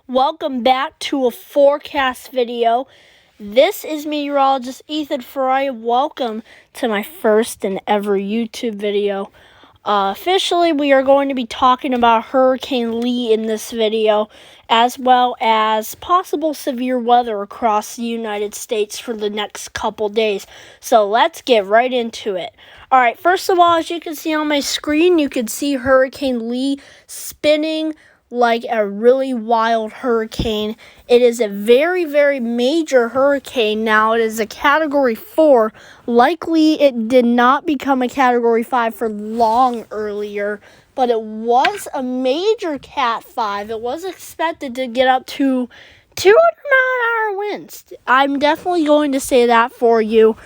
Welcome back to a forecast video. This is meteorologist Ethan Fry. Welcome to my first and ever YouTube video. Officially, we are going to be talking about Hurricane Lee in this video, as well as possible severe weather across the United States for the next couple days. So let's get right into it. Alright, first of all, as you can see on my screen, you can see Hurricane Lee spinning like a really wild hurricane. It is a very, very major hurricane now. It is a Category 4. Likely it did not become a Category 5 for long earlier, but it was a major Cat 5. It was expected to get up to 200-mile-an-hour winds. I'm definitely going to say that for you.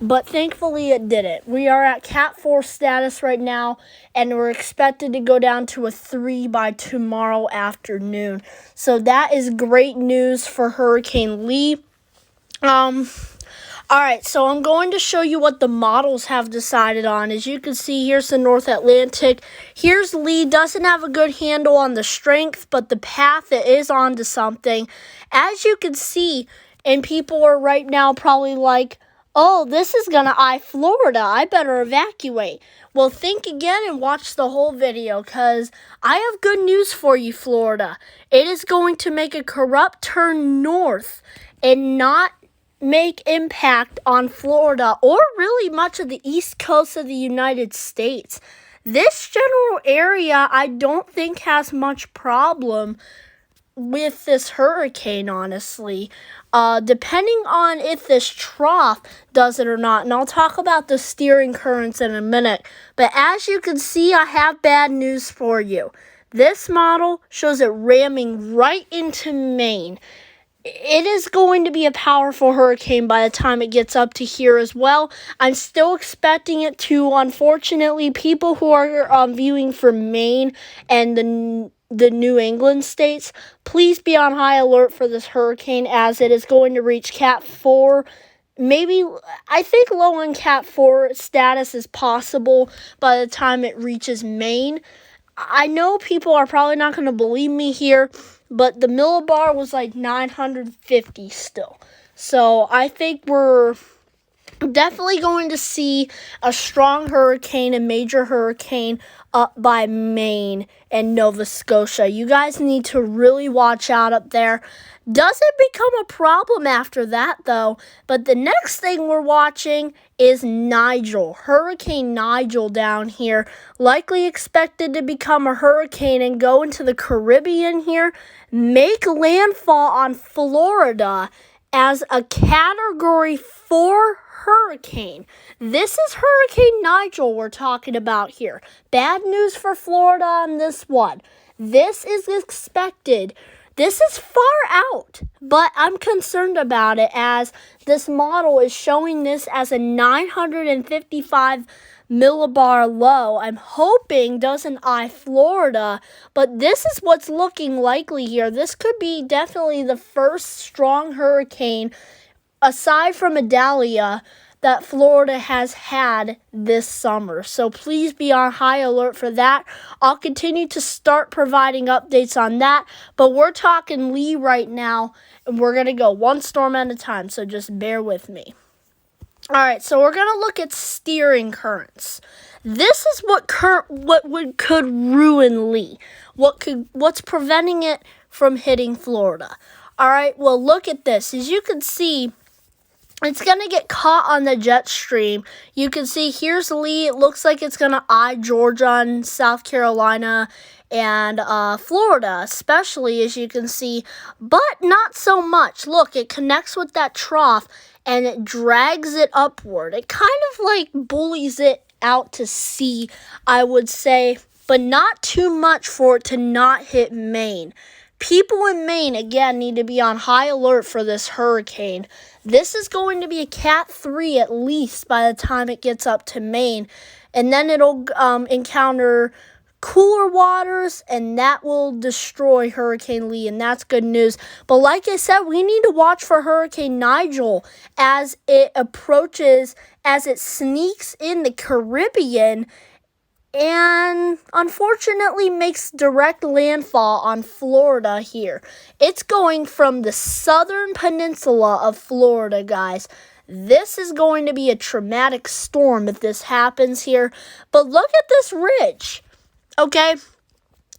But thankfully it didn't. We are at Cat 4 status right now, and we're expected to go down to a 3 by tomorrow afternoon. So that is great news for Hurricane Lee. Alright, so I'm going to show you what the models have decided on. As you can see, here's the North Atlantic. Here's Lee. Doesn't have a good handle on the strength, but the path it is onto something. As you can see, and people are right now probably like, oh, this is going to eye Florida. I better evacuate. Well, think again and watch the whole video, because I have good news for you, Florida. It is going to make a corrupt turn north and not make impact on Florida or really much of the east coast of the United States. This general area, I don't think has much problem with this hurricane, honestly. Depending on if this trough does it or not, and I'll talk about the steering currents in a minute. But as you can see, I have bad news for you. This model shows it ramming right into Maine. It is going to be a powerful hurricane by the time it gets up to here as well. I'm still expecting it to. Unfortunately, people who are viewing from Maine and the New England states, please be on high alert for this hurricane, as it is going to reach Cat 4. Maybe, I think low on Cat 4 status is possible by the time it reaches Maine. I know people are probably not going to believe me here, but the millibar was like 950 still. So I think we're definitely going to see a strong hurricane, a major hurricane up by Maine and Nova Scotia. You guys need to really watch out up there. Doesn't become a problem after that, though. But the next thing we're watching is Nigel. Hurricane Nigel down here. Likely expected to become a hurricane and go into the Caribbean here. Make landfall on Florida as a Category 4 hurricane. This is Hurricane Nigel we're talking about here. Bad news for Florida on this one. This is expected. This is far out, but I'm concerned about it, as this model is showing this as a 955 millibar low. I'm hoping doesn't eye Florida, but this is what's looking likely here. This could be definitely the first strong hurricane, aside from Idalia, that Florida has had this summer. So please be on high alert for that. I'll continue to start providing updates on that, but we're talking Lee right now, and we're going to go one storm at a time, so just bear with me. All right, so we're going to look at steering currents. This is what could ruin Lee. What's preventing it from hitting Florida. All right, well, look at this. As you can see, it's going to get caught on the jet stream. You can see here's Lee. It looks like it's going to eye Georgia and South Carolina and Florida, especially, as you can see. But not so much. Look, it connects with that trough and it drags it upward. It kind of like bullies it out to sea, I would say, but not too much for it to not hit Maine. People in Maine, again, need to be on high alert for this hurricane. This is going to be a Cat 3 at least by the time it gets up to Maine. And then it'll encounter cooler waters, and that will destroy Hurricane Lee, and that's good news. But like I said, we need to watch for Hurricane Nigel as it approaches, as it sneaks in the Caribbean. and unfortunately makes direct landfall on Florida here. It's going from the southern peninsula of Florida, guys. This is going to be a traumatic storm if this happens here. But look at this ridge, okay?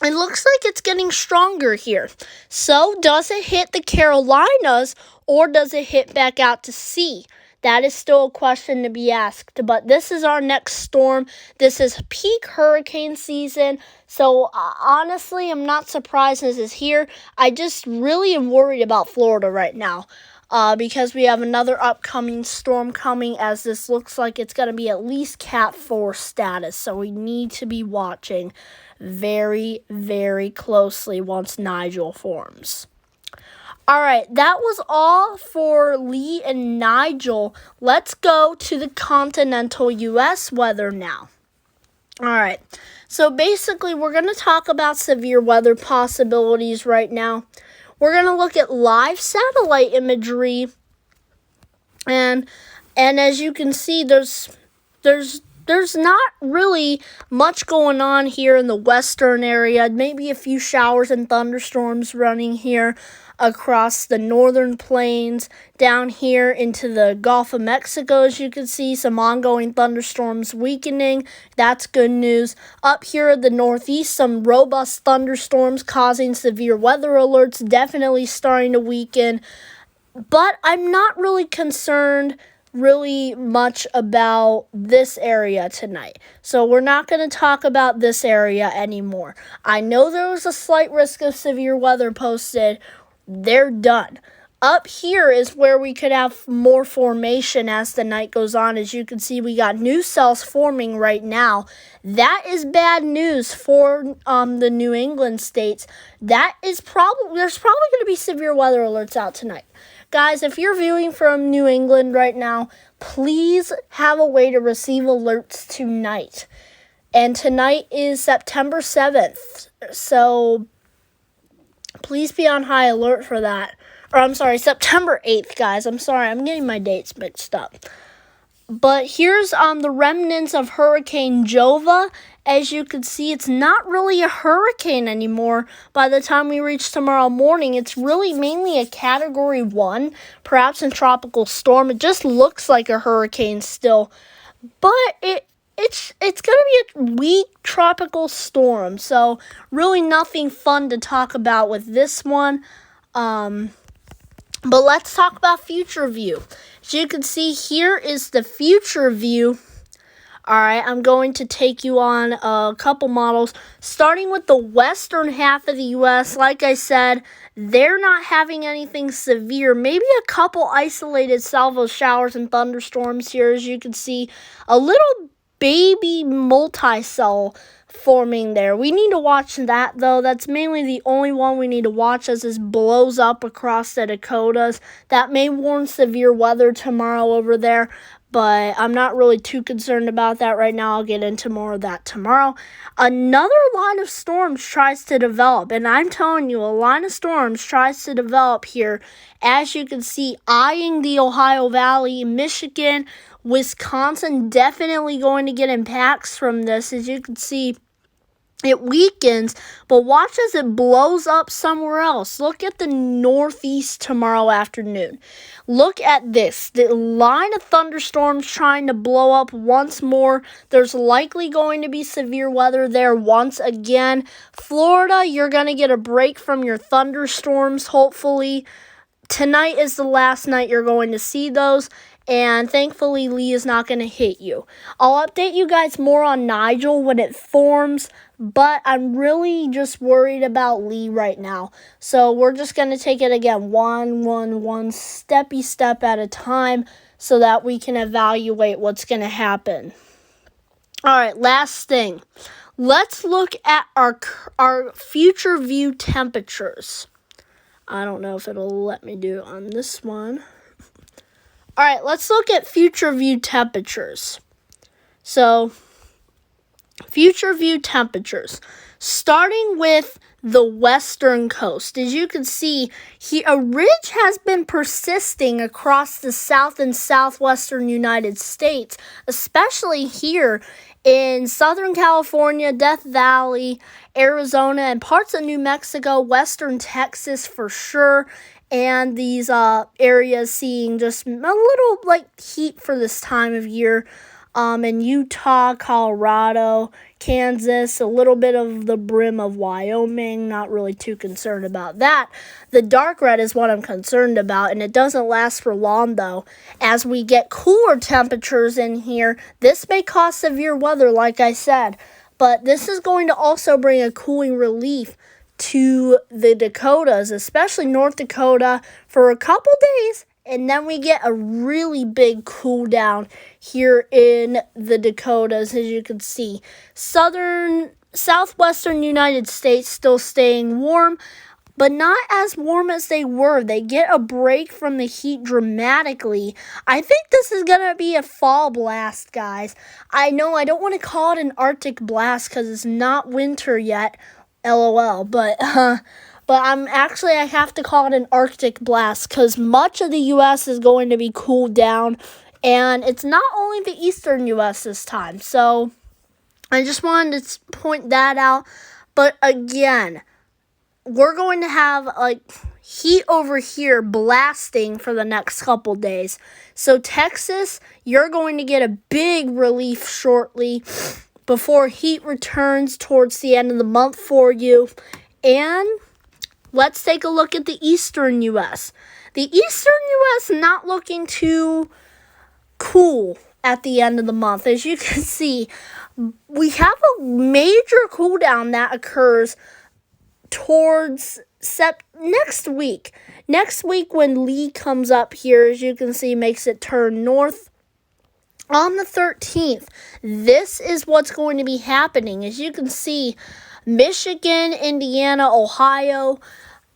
It looks like it's getting stronger here. So does it hit the Carolinas or does it hit back out to sea? That is still a question to be asked. But this is our next storm. This is peak hurricane season. So honestly, I'm not surprised this is here. I just really am worried about Florida right now. Because we have another upcoming storm coming, as this looks like it's going to be at least Cat 4 status. So we need to be watching very, very closely once Nigel forms. All right, that was all for Lee and Nigel. Let's go to the continental U.S. weather now. All right, so basically we're going to talk about severe weather possibilities right now. We're going to look at live satellite imagery, and as you can see, there's not really much going on here in the western area. Maybe a few showers and thunderstorms running here across the northern plains, down here into the Gulf of Mexico. As you can see, some ongoing thunderstorms weakening. That's good news. Up here in the northeast, some robust thunderstorms causing severe weather alerts, definitely starting to weaken. But I'm not really concerned really much about this area tonight. So we're not going to talk about this area anymore. I know there was a slight risk of severe weather posted. They're done. Up here is where we could have more formation as the night goes on. As you can see, we got new cells forming right now. That is bad news for the New England states. There's probably going to be severe weather alerts out tonight. Guys, if you're viewing from New England right now, please have a way to receive alerts tonight. And tonight is September 7th. So please be on high alert for that. Or I'm sorry, September 8th, guys. I'm sorry, I'm getting my dates mixed up. But here's the remnants of Hurricane Jova. As you can see, it's not really a hurricane anymore. By the time we reach tomorrow morning, it's really mainly a Category 1, perhaps a tropical storm. It just looks like a hurricane still. But it's going to be a weak tropical storm. So really nothing fun to talk about with this one. But let's talk about future view. As you can see, here is the future view. All right, I'm going to take you on a couple models. Starting with the western half of the U.S., like I said, they're not having anything severe. Maybe a couple isolated salvo showers and thunderstorms here. As you can see, a little baby multi-cell forming there. We need to watch that, though. That's mainly the only one we need to watch as this blows up across the Dakotas. That may warn severe weather tomorrow over there, but I'm not really too concerned about that right now. I'll get into more of that tomorrow. Another line of storms tries to develop, and I'm telling you, a line of storms tries to develop here. As you can see, eyeing the Ohio Valley, Michigan, Wisconsin, definitely going to get impacts from this. As you can see, it weakens, but watch as it blows up somewhere else. Look at the northeast tomorrow afternoon. Look at this. The line of thunderstorms trying to blow up once more. There's likely going to be severe weather there once again. Florida, you're going to get a break from your thunderstorms, hopefully. Tonight is the last night you're going to see those. And thankfully, Lee is not going to hit you. I'll update you guys more on Nigel when it forms, but I'm really just worried about Lee right now. So we're just going to take it again, one steppy step at a time so that we can evaluate what's going to happen. All right, last thing. Let's look at our future view temperatures. I don't know if it'll let me do it on this one. All right, let's look at future view temperatures. So, future view temperatures. Starting with the western coast. As you can see, a ridge has been persisting across the south and southwestern United States, especially here in Southern California, Death Valley, Arizona, and parts of New Mexico, Western Texas for sure. And these areas seeing just a little like heat for this time of year. In Utah, Colorado, Kansas, a little bit of the brim of Wyoming. Not really too concerned about that. The dark red is what I'm concerned about, and it doesn't last for long, though. As we get cooler temperatures in here, this may cause severe weather, like I said. But this is going to also bring a cooling relief to the Dakotas, especially North Dakota, for a couple days. And then we get a really big cool down here in the Dakotas, as you can see. Southwestern United States still staying warm, but not as warm as they were. They get a break from the heat dramatically. I think this is going to be a fall blast, guys. I know I don't want to call it an Arctic blast because it's not winter yet, LOL, but I have to call it an Arctic blast because much of the U.S. is going to be cooled down, and it's not only the eastern U.S. this time. So I just wanted to point that out. But again, we're going to have like heat over here blasting for the next couple days. So Texas, you're going to get a big relief shortly before heat returns towards the end of the month for you. And let's take a look at the eastern U.S. The eastern U.S. not looking too cool at the end of the month. As you can see, we have a major cool down that occurs towards next week. Next week when Lee comes up here, as you can see, makes it turn north. On the 13th, this is what's going to be happening. As you can see, Michigan, Indiana, Ohio,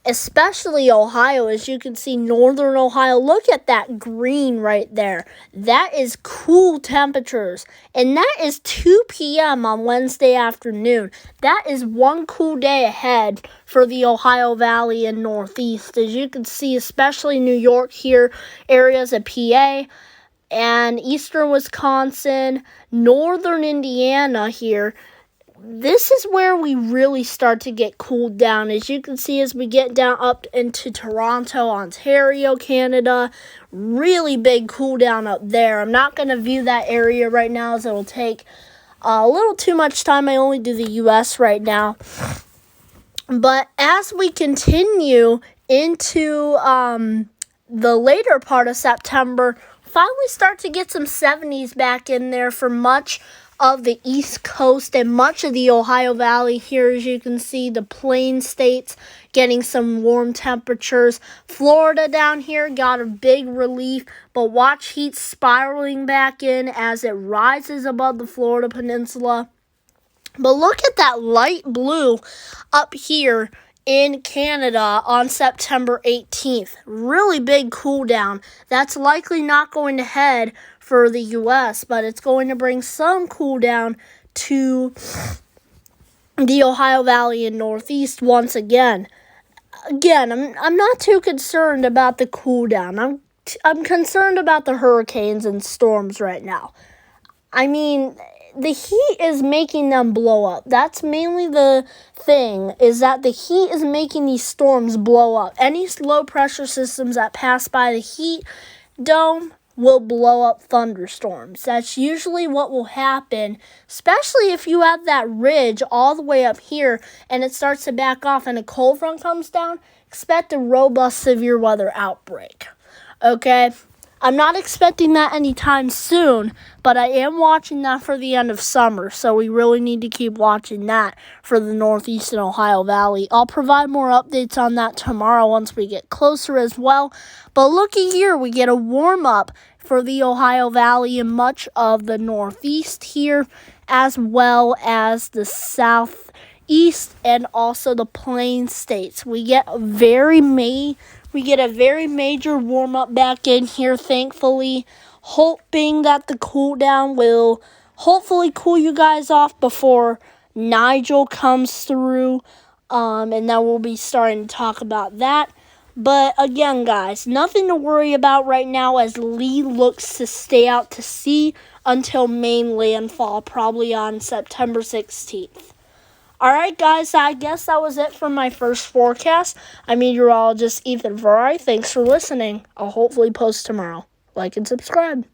especially Ohio, as you can see, northern Ohio. Look at that green right there. That is cool temperatures. And that is 2 p.m. on Wednesday afternoon. That is one cool day ahead for the Ohio Valley and Northeast. As you can see, especially New York here, areas of PA, and eastern Wisconsin, northern Indiana here. This is where we really start to get cooled down. As you can see, as we get down up into Toronto, Ontario, Canada, really big cool down up there. I'm not going to view that area right now as it'll take a little too much time. I only do the U.S. right now. But as we continue into the later part of September, finally start to get some 70s back in there for much of the East Coast and much of the Ohio Valley here. As you can see, the plain states getting some warm temperatures. Florida down here got a big relief, but watch heat spiraling back in as it rises above the Florida Peninsula. But look at that light blue up here in Canada on September 18th. Really big cool down. That's likely not going to head for the U.S., but it's going to bring some cool down to the Ohio Valley and Northeast once again. Again, I'm not too concerned about the cool down. I'm concerned about the hurricanes and storms right now. I mean, the heat is making them blow up. That's mainly the thing, is that the heat is making these storms blow up. Any low pressure systems that pass by the heat dome will blow up thunderstorms. That's usually what will happen, especially if you have that ridge all the way up here and it starts to back off and a cold front comes down. Expect a robust severe weather outbreak. Okay? I'm not expecting that anytime soon, but I am watching that for the end of summer, so we really need to keep watching that for the Northeast and Ohio Valley. I'll provide more updates on that tomorrow once we get closer as well. But looky here, we get a warm-up for the Ohio Valley and much of the Northeast here, as well as the Southeast and also the Plain States. We get a very major warm-up back in here, thankfully, hoping that the cool down will hopefully cool you guys off before Nigel comes through, and then we'll be starting to talk about that. But again, guys, nothing to worry about right now as Lee looks to stay out to sea until Maine landfall, probably on September 16th. Alright, guys, I guess that was it for my first forecast. I'm meteorologist Ethan Ferrari. Thanks for listening. I'll hopefully post tomorrow. Like and subscribe.